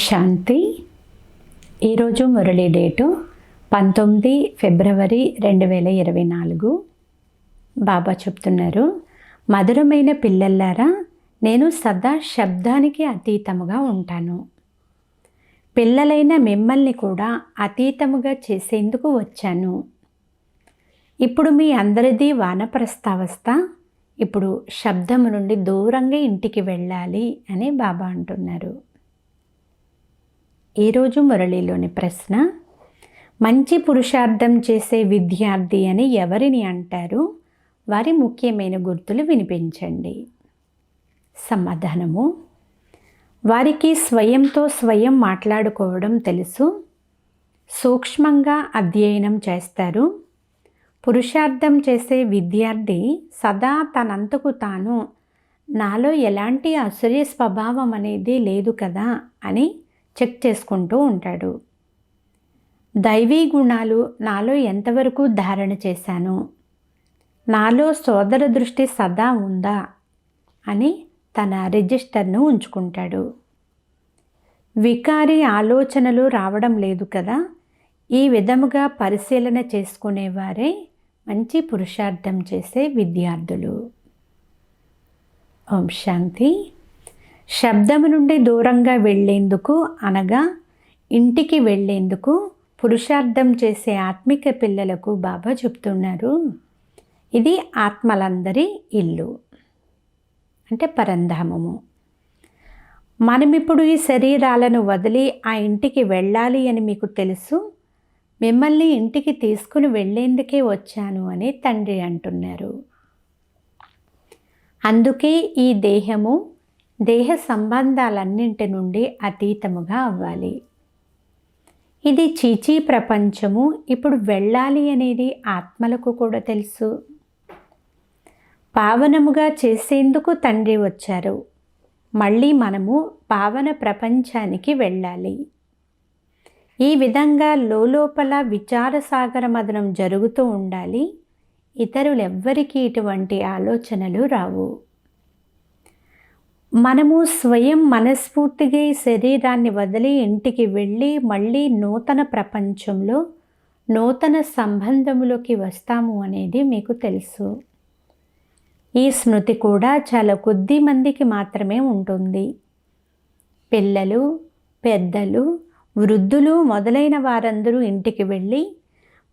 శాంతి. ఈరోజు మురళి డేటు 19 ఫిబ్రవరి 2024. బాబా చెప్తున్నారు, మధురమైన పిల్లల్లారా, నేను సదా శబ్దానికి అతీతముగా ఉంటాను. పిల్లలైన మిమ్మల్ని కూడా అతీతముగా చేసేందుకు వచ్చాను. ఇప్పుడు మీ అందరిది వానప్రస్థావస్థ. ఇప్పుడు శబ్దము నుండి దూరంగా ఇంటికి వెళ్ళాలి అని బాబా అంటున్నారు. ఈరోజు మురళిలోని ప్రశ్న, మంచి పురుషార్థం చేసే విద్యార్థి అని ఎవరిని అంటారు? వారి ముఖ్యమైన గుర్తులు వినిపించండి. సమాధానము, వారికి స్వయంతో స్వయం మాట్లాడుకోవడం తెలుసు, సూక్ష్మంగా అధ్యయనం చేస్తారు. పురుషార్థం చేసే విద్యార్థి సదా తనంతకు తాను నాలో ఎలాంటి అసూయ స్వభావం అనేది లేదు కదా అని చెక్ చేసుకుంటూ ఉంటాడు. దైవీ గుణాలు నాలో ఎంతవరకు ధారణ చేశాను, నాలో సోదర దృష్టి సదా ఉందా అని తన రిజిస్టర్ను ఉంచుకుంటాడు. వికారి ఆలోచనలు రావడం లేదు కదా. ఈ విధముగా పరిశీలన చేసుకునేవారే మంచి పురుషార్థం చేసే విద్యార్థులు. ఓం శాంతి. శబ్దము నుండి దూరంగా వెళ్ళేందుకు అనగా ఇంటికి వెళ్ళేందుకు పురుషార్థం చేసే ఆత్మిక పిల్లలకు బాబా చెప్తున్నారు, ఇది ఆత్మలందరి ఇల్లు, అంటే పరంధామము. మనమిప్పుడు ఈ శరీరాలను వదిలి ఆ ఇంటికి వెళ్ళాలి అని మీకు తెలుసు. మిమ్మల్ని ఇంటికి తీసుకుని వెళ్ళేందుకే వచ్చాను అని తండ్రి అంటున్నారు. అందుకే ఈ దేహము దేహ సంబంధాలన్నింటి నుండి అతీతముగా అవ్వాలి. ఇది చీచీ ప్రపంచము. ఇప్పుడు వెళ్ళాలి అనేది ఆత్మలకు కూడా తెలుసు. పావనముగా చేసేందుకు తండ్రి వచ్చారు. మళ్ళీ మనము పావన ప్రపంచానికి వెళ్ళాలి. ఈ విధంగా లోపల విచారసాగర మదనం జరుగుతూ ఉండాలి. ఇతరులెవ్వరికీ ఇటువంటి ఆలోచనలు రావు. మనము స్వయం మనస్ఫూర్తిగా ఈ శరీరాన్ని వదిలి ఇంటికి వెళ్ళి మళ్ళీ నూతన ప్రపంచంలో నూతన సంబంధములోకి వస్తాము అనేది మీకు తెలుసు. ఈ స్మృతి కూడా చాలా కొద్ది మందికి మాత్రమే ఉంటుంది. పిల్లలు, పెద్దలు, వృద్ధులు మొదలైన వారందరూ ఇంటికి వెళ్ళి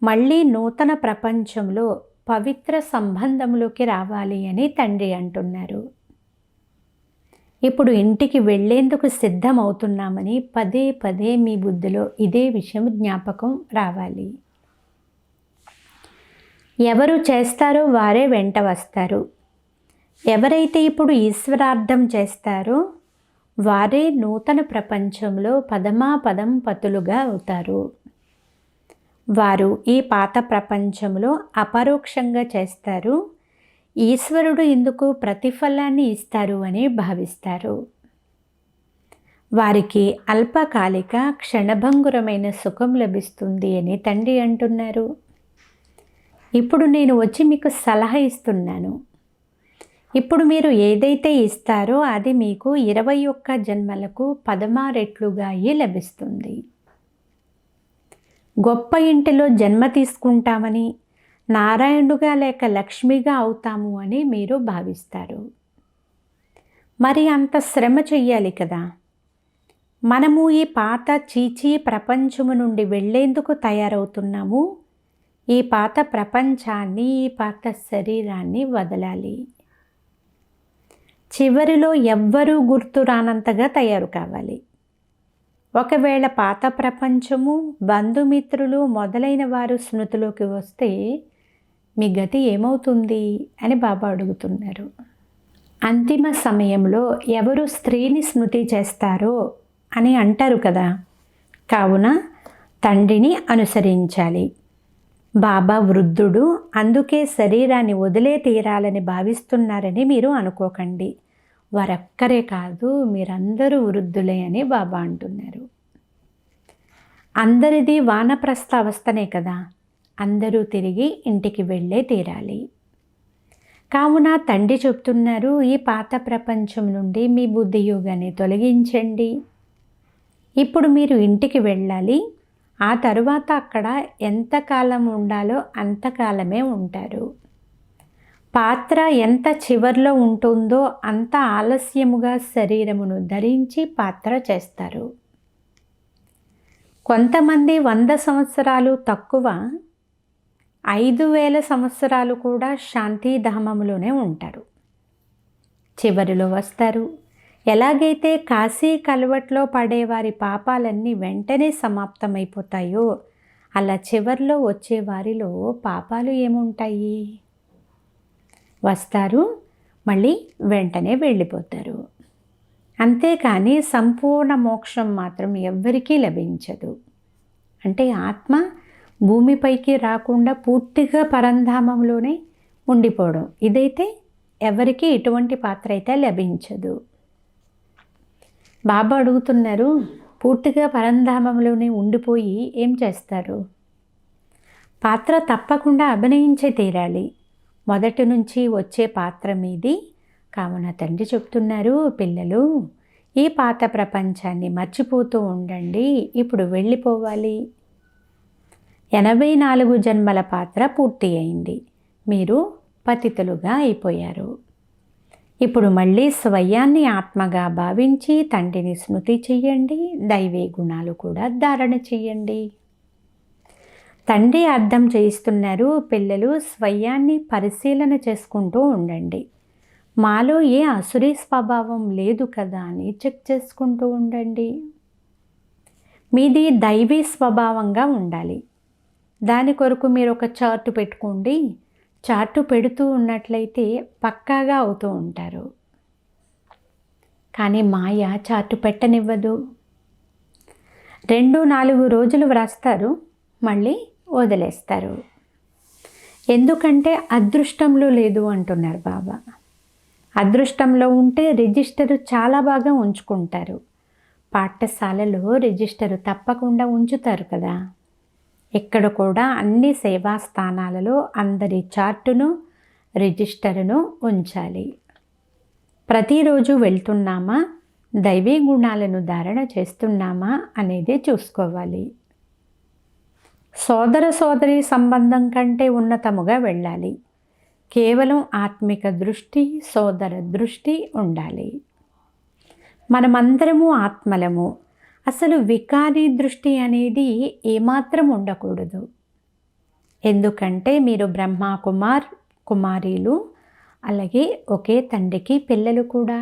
మళ్ళీ నూతన ప్రపంచంలో పవిత్ర సంబంధంలోకి రావాలి అని తండ్రి అంటున్నారు. ఇప్పుడు ఇంటికి వెళ్ళేందుకు సిద్ధమవుతున్నామని పదే పదే మీ బుద్ధిలో ఇదే విషయం జ్ఞాపకం రావాలి. ఎవరు చేస్తారో వారే వెంట వస్తారు. ఎవరైతే ఇప్పుడు ఈశ్వరార్థం చేస్తారో వారే నూతన ప్రపంచంలో పదమాపదం పతులుగా అవుతారు. వారు ఈ పాత ప్రపంచంలో అపరోక్షంగా చేస్తారు. ఈశ్వరుడు ఇందుకు ప్రతిఫలాన్ని ఇస్తారు అని భావిస్తారు. వారికి అల్పకాలిక క్షణభంగురమైన సుఖం లభిస్తుంది అని తండ్రి అంటున్నారు. ఇప్పుడు నేను వచ్చి మీకు సలహా ఇస్తున్నాను. ఇప్పుడు మీరు ఏదైతే ఇస్తారో అది మీకు 21 జన్మలకు 16 రెట్లుగా లభిస్తుంది. గొప్ప ఇంటిలో జన్మ తీసుకుంటామని, నారాయణుగా లేక లక్ష్మిగా అవుతాము అని మీరు భావిస్తారు. మరి అంత శ్రమ చెయ్యాలి కదా. మనము ఈ పాత చీచీ ప్రపంచము నుండి వెళ్ళేందుకు తయారవుతున్నాము. ఈ పాత ప్రపంచాన్ని, ఈ పాత శరీరాన్ని వదలాలి. చివరిలో ఎవ్వరూ గుర్తు రానంతగా తయారు కావాలి. ఒకవేళ పాత ప్రపంచము, బంధుమిత్రులు మొదలైన వారు స్మృతిలోకి వస్తే మీ గతి ఏమవుతుంది అని బాబా అడుగుతున్నారు. అంతిమ సమయంలో ఎవరు స్త్రీని స్మృతి చేస్తారో అని అంటారు కదా. కావున తండ్రిని అనుసరించాలి. బాబా వృద్ధుడు, అందుకే శరీరాన్ని వదిలే తీరాలని భావిస్తున్నారని మీరు అనుకోకండి. వారొక్కరే కాదు, మీరందరూ వృద్ధులే అని బాబా అంటున్నారు. అందరిది వానప్రస్థ అవస్థనే కదా. అందరూ తిరిగి ఇంటికి వెళ్ళే తీరాలి. కావున తండ్రి చెప్తున్నారు, ఈ పాత ప్రపంచం నుండి మీ బుద్ధి యోగాన్ని తొలగించండి. ఇప్పుడు మీరు ఇంటికి వెళ్ళాలి. ఆ తరువాత అక్కడ ఎంతకాలం ఉండాలో అంతకాలమే ఉంటారు. పాత్ర ఎంత చివర్లో ఉంటుందో అంత ఆలస్యముగా శరీరమును ధరించి పాత్ర చేస్తారు. కొంతమంది 100 సంవత్సరాలు తక్కువ, 5000 సంవత్సరాలు కూడా శాంతిధామంలోనే ఉంటారు. చివరిలో వస్తారు. ఎలాగైతే కాశీ కల్వట్లో పడేవారి పాపాలన్నీ వెంటనే సమాప్తమైపోతాయో, అలా చివర్లో వచ్చే వారిలో పాపాలు ఏముంటాయి? వస్తారు, మళ్ళీ వెంటనే వెళ్ళిపోతారు. అంతేకాని సంపూర్ణ మోక్షం మాత్రం ఎవ్వరికీ లభించదు. అంటే ఆత్మ భూమిపైకి రాకుండా పూర్తిగా పరంధామంలోనే ఉండిపోవడం. ఇదైతే ఎవరికి ఎటువంటి పాత్ర అయితే లభించదు. బాబా అడుగుతున్నారు, పూర్తిగా పరంధామంలోనే ఉండిపోయి ఏం చేస్తారు? పాత్ర తప్పకుండా అభినయించే తీరాలి. మొదటి నుంచి వచ్చే పాత్ర మీది. కావున తండ్రి చెప్తున్నారు, పిల్లలు ఈ పాత ప్రపంచాన్ని మర్చిపోతూ ఉండండి. ఇప్పుడు వెళ్ళిపోవాలి. 84 జన్మల పాత్ర పూర్తి అయింది. మీరు పతితులుగా అయిపోయారు. ఇప్పుడు మళ్ళీ స్వయాన్ని ఆత్మగా భావించి తండ్రిని స్మృతి చెయ్యండి. దైవీ గుణాలు కూడా ధారణ చెయ్యండి. తండ్రి అర్థం చేయిస్తున్నారు, పిల్లలు స్వయాన్ని పరిశీలన చేసుకుంటూ ఉండండి. మాలో ఏ అసురీ స్వభావం లేదు కదా అని చెక్ చేసుకుంటూ ఉండండి. మీది దైవీ స్వభావంగా ఉండాలి. దాని కొరకు మీరు ఒక చార్టు పెట్టుకోండి. చార్టు పెడుతూ ఉన్నట్లయితే పక్కాగా అవుతూ ఉంటారు. కానీ మాయ చార్టు పెట్టనివ్వదు. 2-4 రోజులు వ్రాస్తారు, మళ్ళీ వదిలేస్తారు. ఎందుకంటే అదృష్టంలో లేదు అంటున్నారు బాబా. అదృష్టంలో ఉంటే రిజిస్టరు చాలా బాగా ఉంచుకుంటారు. పాఠశాలలో రిజిస్టరు తప్పకుండా ఉంచుతారు కదా. ఇక్కడ కూడా అన్ని సేవా స్థానాలలో అందరి చార్టును, రిజిస్టరును ఉంచాలి. ప్రతిరోజు వెళ్తున్నామా, దైవీ గుణాలను ధారణ చేస్తున్నామా అనేది చూసుకోవాలి. సోదర సోదరి సంబంధం కంటే ఉన్నతముగా వెళ్ళాలి. కేవలం ఆత్మిక దృష్టి, సోదర దృష్టి ఉండాలి. మనమందరము ఆత్మలము. అసలు వికారీ దృష్టి అనేది ఏమాత్రం ఉండకూడదు. ఎందుకంటే మీరు బ్రహ్మ కుమారీలు, అలాగే ఒకే తండ్రికి పిల్లలు కూడా.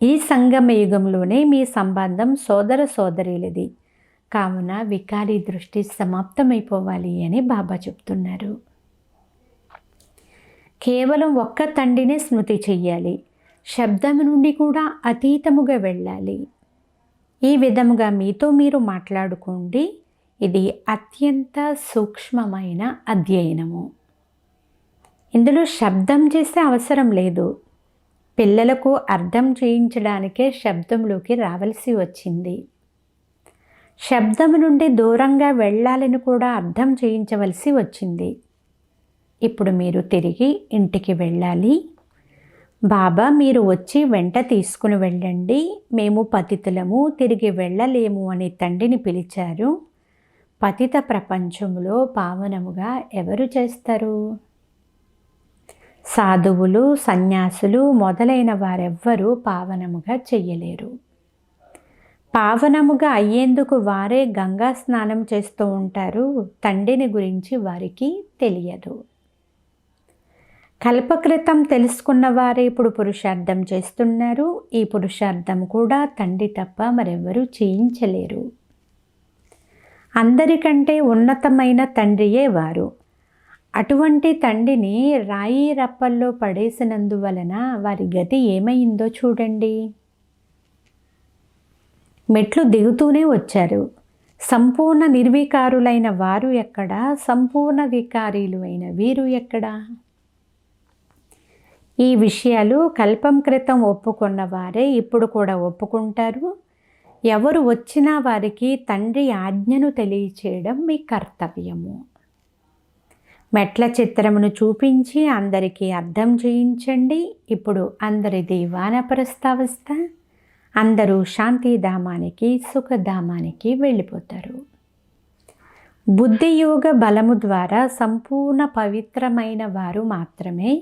ఈ సంగమ యుగంలోనే మీ సంబంధం సోదర సోదరీలది. కావున వికారీ దృష్టి సమాప్తమైపోవాలి అని బాబా చెప్తున్నారు. కేవలం ఒక్క తండ్రినే స్మృతి చెయ్యాలి. శబ్దం నుండి కూడా అతీతముగా వెళ్ళాలి. ఈ విధముగా మీతో మీరు మాట్లాడుకోండి. ఇది అత్యంత సూక్ష్మమైన అధ్యయనము. ఇందులో శబ్దం చేసే అవసరం లేదు. పిల్లలకు అర్థం చేయించడానికే శబ్దంలోకి రావాల్సి వచ్చింది. శబ్దం నుండి దూరంగా వెళ్ళాలని కూడా అర్థం చేయించవలసి వచ్చింది. ఇప్పుడు మీరు తిరిగి ఇంటికి వెళ్ళాలి. బాబా మీరు వచ్చి వెంట తీసుకుని వెళ్ళండి. మేము పతితులము, తిరిగి వెళ్ళలేము అని తండ్రిని పిలిచారు. పతిత ప్రపంచంలో పావనముగా ఎవరు చేస్తారు? సాధువులు, సన్యాసులు మొదలైన వారెవ్వరూ పావనముగా చెయ్యలేరు. పావనముగా అయ్యేందుకు వారే గంగా స్నానం చేస్తూ ఉంటారు. తండ్రిని గురించి వారికి తెలియదు. కల్పకృతం తెలుసుకున్న వారే ఇప్పుడు పురుషార్థం చేస్తున్నారు. ఈ పురుషార్థం కూడా తండ్రి తప్ప మరెవరూ చేయించలేరు. అందరికంటే ఉన్నతమైన తండ్రియే వారు. అటువంటి తండ్రిని రాయి రప్పల్లో పడేసినందువలన వారి గతి ఏమైందో చూడండి. మెట్లు దిగుతూనే వచ్చారు. సంపూర్ణ నిర్వికారులైన వారు ఎక్కడా, సంపూర్ణ వికారీలు అయిన వీరు ఎక్కడా? ఈ విషయాలు కల్పం క్రితం ఒప్పుకున్న వారే ఇప్పుడు కూడా ఒప్పుకుంటారు. ఎవరు వచ్చినా వారికి తండ్రి ఆజ్ఞను తెలియచేయడం మీ కర్తవ్యము. మెట్ల చిత్రమును చూపించి అందరికీ అర్థం చేయించండి. ఇప్పుడు అందరిది వానప్రస్థావస్థ, అందరూ శాంతిధామానికి, సుఖధామానికి వెళ్ళిపోతారు. బుద్ధియోగ బలము ద్వారా సంపూర్ణ పవిత్రమైన వారు మాత్రమే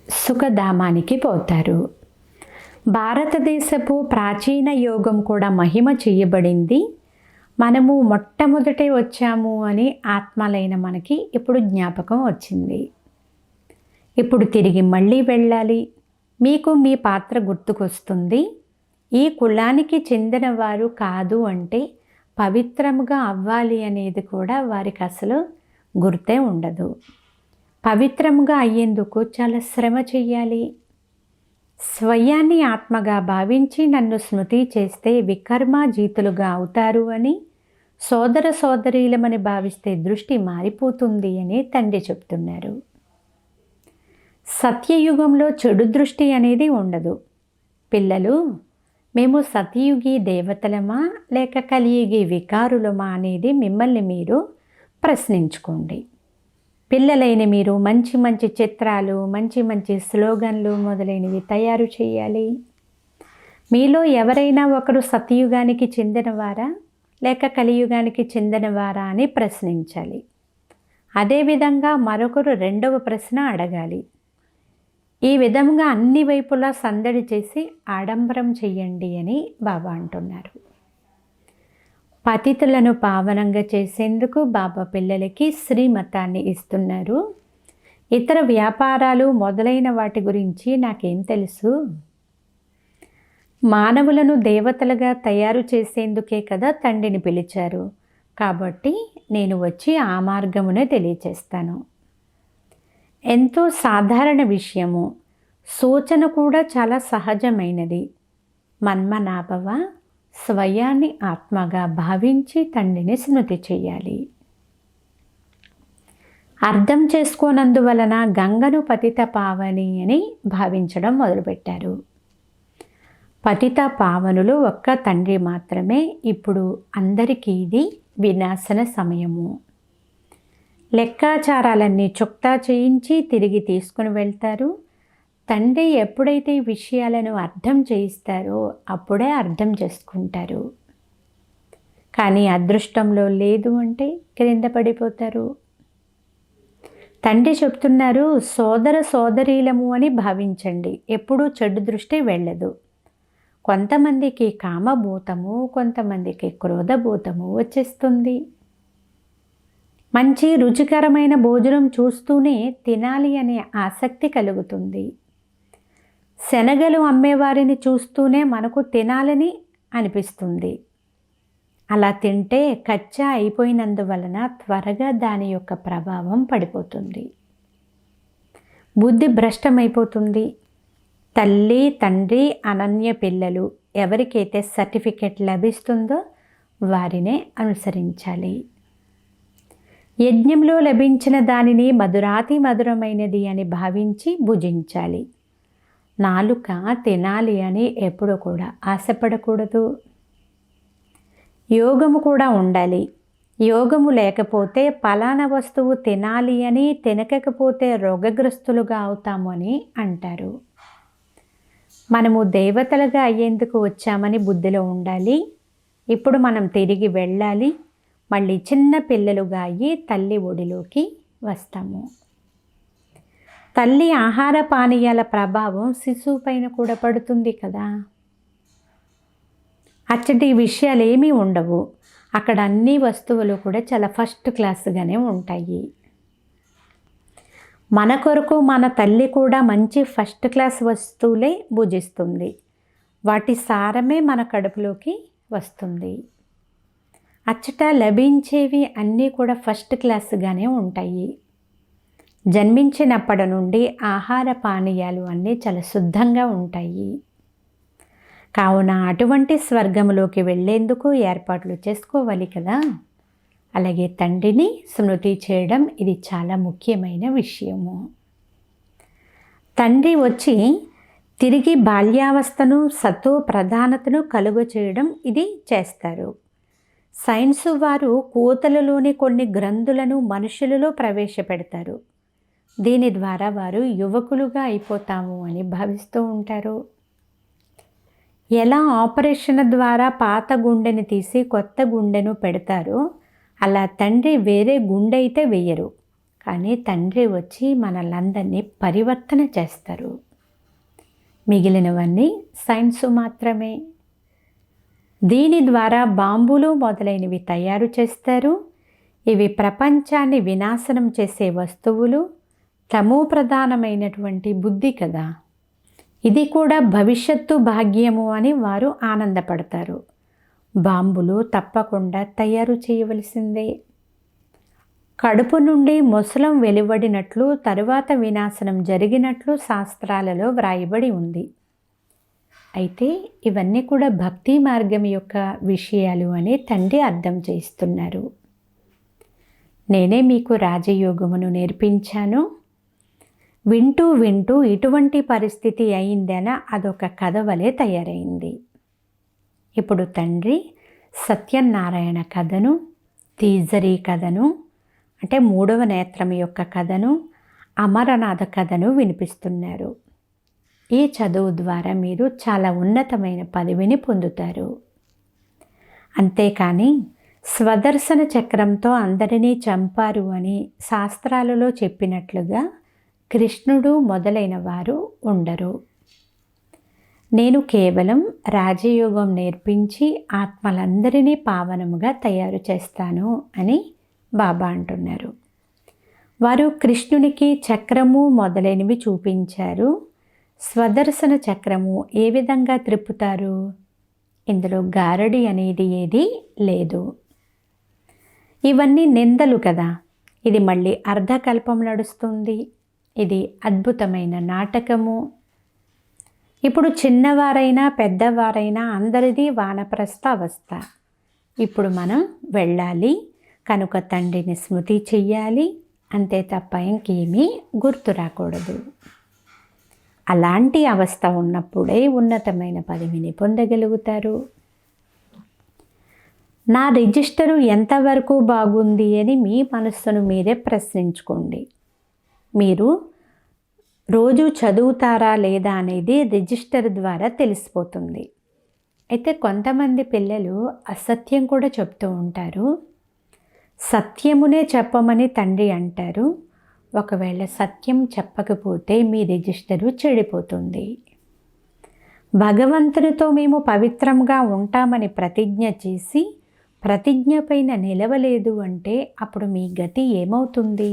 సుఖధామానికి పోతారు. భారతదేశపు ప్రాచీన యోగం కూడా మహిమ చేయబడింది. మనము మొట్టమొదటే వచ్చాము అని ఆత్మలైన మనకి ఇప్పుడు జ్ఞాపకం వచ్చింది. ఇప్పుడు తిరిగి మళ్ళీ వెళ్ళాలి. మీకు మీ పాత్ర గుర్తుకొస్తుంది. ఈ కులానికి చెందిన వారు కాదు అంటే పవిత్రముగా అవ్వాలి అనేది కూడా వారికి అసలు గుర్తే ఉండదు. పవిత్రముగా అయ్యేందుకు చాలా శ్రమ చెయ్యాలి. స్వయాన్ని ఆత్మగా భావించి నన్ను స్మృతి చేస్తే వికర్మాజీతులుగా అవుతారు అని, సోదర సోదరీలమని భావిస్తే దృష్టి మారిపోతుంది అని తండ్రి చెప్తున్నారు. సత్యయుగంలో చెడు దృష్టి అనేది ఉండదు. పిల్లలు, మేము సతయుగి దేవతలమా లేక కలియుగి వికారులమా అనేది మిమ్మల్ని మీరు ప్రశ్నించుకోండి. పిల్లలైన మీరు మంచి మంచి చిత్రాలు, మంచి మంచి స్లోగన్లు మొదలైనవి తయారు చేయాలి. మీలో ఎవరైనా ఒకరు సతయుగానికి చెందినవారా లేక కలియుగానికి చెందినవారా అని ప్రశ్నించాలి. అదేవిధంగా మరొకరు రెండవ ప్రశ్న అడగాలి. ఈ విధంగా అన్ని వైపులా సందడి చేసి ఆడంబరం చెయ్యండి అని బాబా అంటున్నారు. పతితులను పావనంగా చేసేందుకు బాబా పిల్లలకి శ్రీమతాన్ని ఇస్తున్నారు. ఇతర వ్యాపారాలు మొదలైన వాటి గురించి నాకేం తెలుసు? మానవులను దేవతలుగా తయారు చేసేందుకే కదా తండ్రిని పిలిచారు. కాబట్టి నేను వచ్చి ఆ మార్గమునే తెలియచేస్తాను. ఎంతో సాధారణ విషయము. సూచన కూడా చాలా సహజమైనది. మన్మనాభవ, స్వయాన్ని ఆత్మగా భావించి తండ్రిని స్మృతి చెయ్యాలి. అర్థం చేసుకోనందువలన గంగను పతిత పావని అని భావించడం మొదలుపెట్టారు. పతిత పావనులు ఒక్క తండ్రి మాత్రమే. ఇప్పుడు అందరికీ ఇది వినాశన సమయము. లెక్కాచారాలన్నీ చుక్తా చేయించి తిరిగి తీసుకుని వెళ్తారు. తండ్రి ఎప్పుడైతే ఈ విషయాలను అర్థం చేయిస్తారో అప్పుడే అర్థం చేసుకుంటారు. కానీ అదృష్టంలో లేదు అంటే క్రింద పడిపోతారు. తండ్రి చెప్తున్నారు, సోదర సోదరీలము అని భావించండి. ఎప్పుడూ చెడు దృష్టి వెళ్ళదు. కొంతమందికి కామభూతము, కొంతమందికి క్రోధభూతము వచ్చేస్తుంది. మంచి రుచికరమైన భోజనం చూస్తూనే తినాలి అనే ఆసక్తి కలుగుతుంది. శనగలు అమ్మేవారిని చూస్తూనే మనకు తినాలని అనిపిస్తుంది. అలా తింటే కచ్చా అయిపోయినందువలన త్వరగా దాని యొక్క ప్రభావం పడిపోతుంది. బుద్ధి భ్రష్టమైపోతుంది. తల్లి, తండ్రి, అనన్య పిల్లలు ఎవరికైతే సర్టిఫికెట్ లభిస్తుందో వారినే అనుసరించాలి. యజ్ఞంలో లభించిన దానిని మధురాతి మధురమైనది అని భావించి భుజించాలి. నాలుక తినాలి అని ఎప్పుడూ కూడా ఆశపడకూడదు. యోగము కూడా ఉండాలి. యోగము లేకపోతే పలానా వస్తువు తినాలి అని తినకపోతే రోగగ్రస్తులుగా అవుతాము అని అంటారు. మనము దేవతలుగా అయ్యేందుకు వచ్చామని బుద్ధిలో ఉండాలి. ఇప్పుడు మనం తిరిగి వెళ్ళాలి. మళ్ళీ చిన్న పిల్లలుగా అయ్యి తల్లి ఒడిలోకి వస్తాము. తల్లి ఆహార పానీయాల ప్రభావం శిశువు పైన కూడా పడుతుంది కదా. అచ్చటి విషయాలు ఏమీ ఉండవు. అక్కడ అన్ని వస్తువులు కూడా చాలా ఫస్ట్ క్లాస్గానే ఉంటాయి. మన కొరకు మన తల్లి కూడా మంచి ఫస్ట్ క్లాస్ వస్తువులే భుజిస్తుంది. వాటి సారమే మన కడుపులోకి వస్తుంది. అచ్చట లభించేవి అన్నీ కూడా ఫస్ట్ క్లాస్గానే ఉంటాయి. జన్మించినప్పటి నుండి ఆహార పానీయాలు అన్నీ చాలా శుద్ధంగా ఉంటాయి. కావున అటువంటి స్వర్గంలోకి వెళ్ళేందుకు ఏర్పాట్లు చేసుకోవాలి కదా. అలాగే తండ్రిని స్మృతి చేయడం ఇది చాలా ముఖ్యమైన విషయము. తండ్రి వచ్చి తిరిగి బాల్యావస్థను, సతో ప్రధానతను కలుగ చేయడం ఇది చేస్తారు. సైన్సు వారు కోతలలోని కొన్ని గ్రంథులను మనుషులలో ప్రవేశపెడతారు. దీని ద్వారా వారు యువకులుగా అయిపోతాము అని భావిస్తూ ఉంటారు. ఎలా ఆపరేషన్ ద్వారా పాత గుండెని తీసి కొత్త గుండెను పెడతారో అలా తండ్రి వేరే గుండె అయితే వెయ్యరు, కానీ తండ్రి వచ్చి మనలందరినీ పరివర్తన చేస్తారు. మిగిలినవన్నీ సైన్సు మాత్రమే. దీని ద్వారా బాంబులు మొదలైనవి తయారు చేస్తారు. ఇవి ప్రపంచాన్ని వినాశనం చేసే వస్తువులు. తమో ప్రధానమైనటువంటి బుద్ధి కదా. ఇది కూడా భవిష్యత్తు భాగ్యము అని వారు ఆనందపడతారు. బాంబులు తప్పకుండా తయారు చేయవలసిందే. కడుపు నుండి మొసలం వెలువడినట్లు తరువాత వినాశనం జరిగినట్లు శాస్త్రాలలో వ్రాయబడి ఉంది. అయితే ఇవన్నీ కూడా భక్తి మార్గం యొక్క విషయాలు అని తండ్రి అర్థం చేస్తున్నారు. నేనే మీకు రాజయోగమును నేర్పించాను. వింటూ వింటూ ఇటువంటి పరిస్థితి అయిందన అదొక కథ వలె తయారైంది. ఇప్పుడు తండ్రి సత్యనారాయణ కథను, తీజరీ కథను, అంటే 3వ నేత్రం యొక్క కథను, అమరనాథ కథను వినిపిస్తున్నారు. ఈ చదువు ద్వారా మీరు చాలా ఉన్నతమైన పదవిని పొందుతారు. అంతేకాని స్వదర్శన చక్రంతో అందరినీ చంపారు అని శాస్త్రాలలో చెప్పినట్లుగా కృష్ణుడు మొదలైన వారు ఉండరు. నేను కేవలం రాజయోగం నేర్పించి ఆత్మలందరినీ పావనముగా తయారు చేస్తాను అని బాబా అంటున్నారు. వారు కృష్ణునికి చక్రము మొదలైనవి చూపించారు. స్వదర్శన చక్రము ఏ విధంగా త్రిప్పుతారు? ఇందులో గారడి అనేది ఏది లేదు. ఇవన్నీ నిందలు కదా. ఇది మళ్ళీ అర్ధకల్పం నడుస్తుంది. ఇది అద్భుతమైన నాటకము. ఇప్పుడు చిన్నవారైనా పెద్దవారైనా అందరిది వానప్రస్థ అవస్థ. ఇప్పుడు మనం వెళ్ళాలి కనుక తండ్రిని స్మృతి చెయ్యాలి, అంతే తప్ప ఇంకేమీ గుర్తు రాకూడదు. అలాంటి అవస్థ ఉన్నప్పుడే ఉన్నతమైన పదవిని పొందగలుగుతారు. నా రిజిస్టరు ఎంతవరకు బాగుంది అని మీ మనస్సును మీరే ప్రశ్నించుకోండి. మీరు రోజు చదువుతారా లేదా అనేది రిజిస్టర్ ద్వారా తెలిసిపోతుంది. అయితే కొంతమంది పిల్లలు అసత్యం కూడా చెప్తూ ఉంటారు. సత్యమునే చెప్పమని తండ్రి అంటారు. ఒకవేళ సత్యం చెప్పకపోతే మీ రిజిస్టరు చెడిపోతుంది. భగవంతునితో మేము పవిత్రంగా ఉంటామని ప్రతిజ్ఞ చేసి ప్రతిజ్ఞ పైన నిలవలేదు అంటే అప్పుడు మీ గతి ఏమవుతుంది?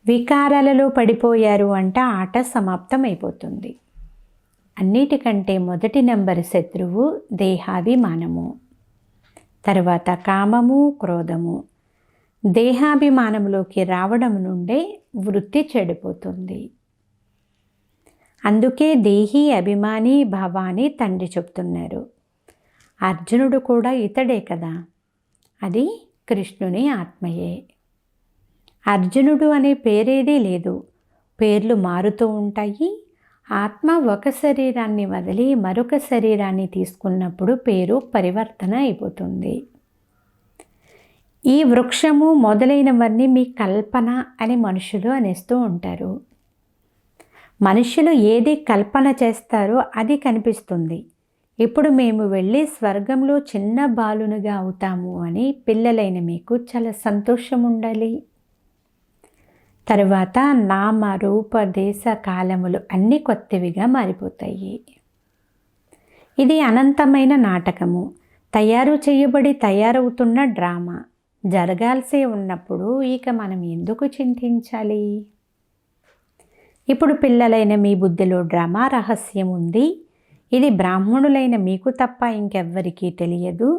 వికారాలలో పడిపోయారు అంటే ఆట సమాప్తం అయిపోతుంది. అన్నిటికంటే మొదటి నెంబర్ శత్రువు దేహాభిమానము, తర్వాత కామము, క్రోధము. దేహాభిమానంలోకి రావడం నుండే వృత్తి చెడిపోతుంది. అందుకే దేహీ అభిమాని భావాన్ని తండ్రి చెప్తున్నారు. అర్జునుడు కూడా ఇతడే కదా, అది కృష్ణుని ఆత్మయే. అర్జునుడు అనే పేరేదీ లేదు, పేర్లు మారుతూ ఉంటాయి. ఆత్మ ఒక శరీరాన్ని వదిలి మరొక శరీరాన్ని తీసుకున్నప్పుడు పేరు పరివర్తన అయిపోతుంది. ఈ వృక్షము మొదలైనవన్నీ మీ కల్పన అని మనుషులు అనేస్తూ ఉంటారు. మనుషులు ఏది కల్పన చేస్తారో అది కనిపిస్తుంది. ఇప్పుడు మేము వెళ్ళి స్వర్గంలో చిన్న బాలునుగా అవుతాము అని పిల్లలైన మీకు చాలా సంతోషం ఉండాలి. తరువాత నామ రూప దేశ కాలములు అన్నీ కొత్తవిగా మారిపోతాయి. ఇది అనంతమైన నాటకము, తయారు చేయబడి తయారవుతున్న డ్రామా. జరగాల్సి ఉన్నప్పుడు ఇక మనం ఎందుకు చింతించాలి? ఇప్పుడు పిల్లలైన మీ బుద్ధిలో డ్రామా రహస్యం ఉంది. ఇది బ్రాహ్మణులైన మీకు తప్ప ఇంకెవ్వరికీ తెలియదు.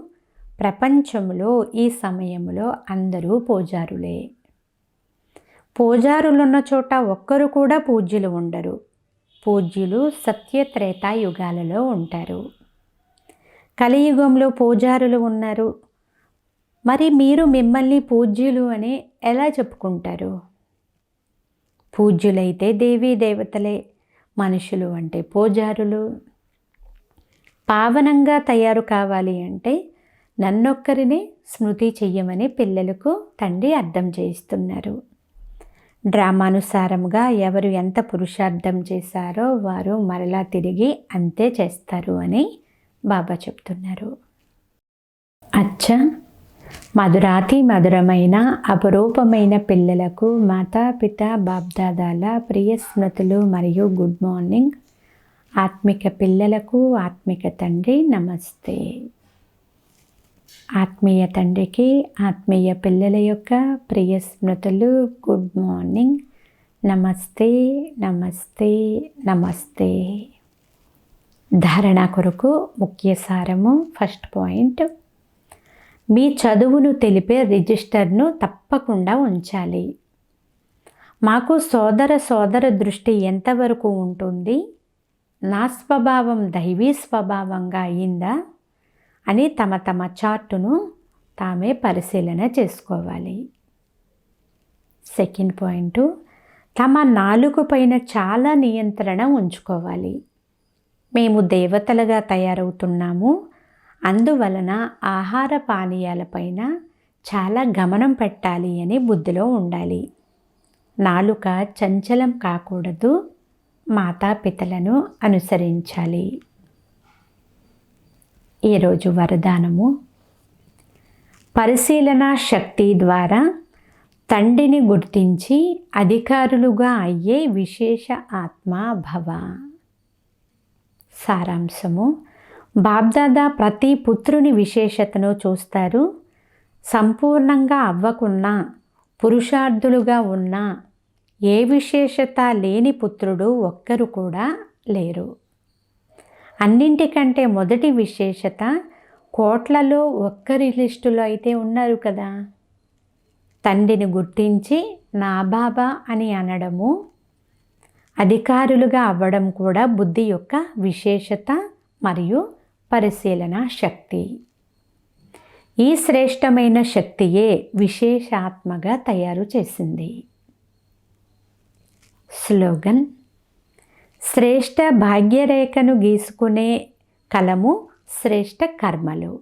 ప్రపంచంలో ఈ సమయంలో అందరూ పూజారులే. పూజారులున్న చోట ఒక్కరు కూడా పూజ్యులు ఉండరు. పూజ్యులు సత్యత్రేతాయుగాలలో ఉంటారు. కలియుగంలో పూజారులు ఉన్నారు. మరి మీరు మిమ్మల్ని పూజ్యులు అని ఎలా చెప్పుకుంటారు? పూజ్యులైతే దేవీ దేవతలే, మనుషులు అంటే పూజారులు. పావనంగా తయారు కావాలి అంటే నన్నొక్కరినే స్మృతి చెయ్యమని పిల్లలకు తండ్రి అర్థం చేయిస్తున్నారు. డ్రామానుసారంగా ఎవరు ఎంత పురుషార్థం చేశారో వారు మరలా తిరిగి అంతే చేస్తారు అని బాబా చెప్తున్నారు. అచ్చా, మధురాతి మధురమైన అపురూపమైన పిల్లలకు మాతాపిత బాప్దాదాల ప్రియ స్మృతులు మరియు గుడ్ మార్నింగ్. ఆత్మిక పిల్లలకు ఆత్మిక తండ్రి నమస్తే. ఆత్మీయ తండ్రికి ఆత్మీయ పిల్లల యొక్క ప్రియ స్మృతులు గుడ్ మార్నింగ్. నమస్తే నమస్తే నమస్తే. ధారణ కొరకు ముఖ్య సారము. ఫస్ట్ పాయింట్, మీ చదువును తెలిపే రిజిస్టర్ను తప్పకుండా ఉంచాలి. మాకు సోదర దృష్టి ఎంతవరకు ఉంటుంది, నా స్వభావం దైవీ స్వభావంగా అయిందా అని తమ చార్టును తామే పరిశీలన చేసుకోవాలి. సెకండ్ పాయింట్, తమ నాలుక పైన చాలా నియంత్రణ ఉంచుకోవాలి. మేము దేవతలుగా తయారవుతున్నాము, అందువలన ఆహార పానీయాలపైన చాలా గమనం పెట్టాలి అని బుద్ధిలో ఉండాలి. నాలుక చంచలం కాకూడదు, మాతాపితలను అనుసరించాలి. ఈరోజు వరదానము, పరిశీలన శక్తి ద్వారా తండ్రిని గుర్తించి అధికారులుగా అయ్యే విశేష ఆత్మ భవ. సారాంశము, బాబ్దాదా ప్రతి పుత్రుని విశేషతను చూస్తారు. సంపూర్ణంగా అవ్వకున్నా పురుషార్థులుగా ఉన్నా ఏ విశేషత లేని పుత్రుడు ఒక్కరు కూడా లేరు. అన్నింటికంటే మొదటి విశేషత కోట్లలో ఒక్కరి లిస్టులో అయితే ఉన్నారు కదా. తండ్రిని గుర్తించి నా బాబా అని అనడము, అధికారులుగా అవ్వడం కూడా బుద్ధి యొక్క విశేషత మరియు పరిశీలన శక్తి. ఈ శ్రేష్టమైన శక్తియే విశేషాత్మగా తయారు చేసింది. స్లోగన్, శ్రేష్ట భాగ్యరేఖను గీసుకునే కలము శ్రేష్ట కర్మలు.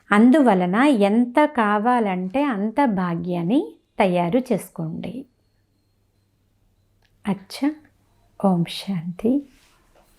అందువలన ఎంత కావాలంటే అంత భాగ్యాన్ని తయారు చేసుకోండి. అచ్చా, ఓం శాంతి.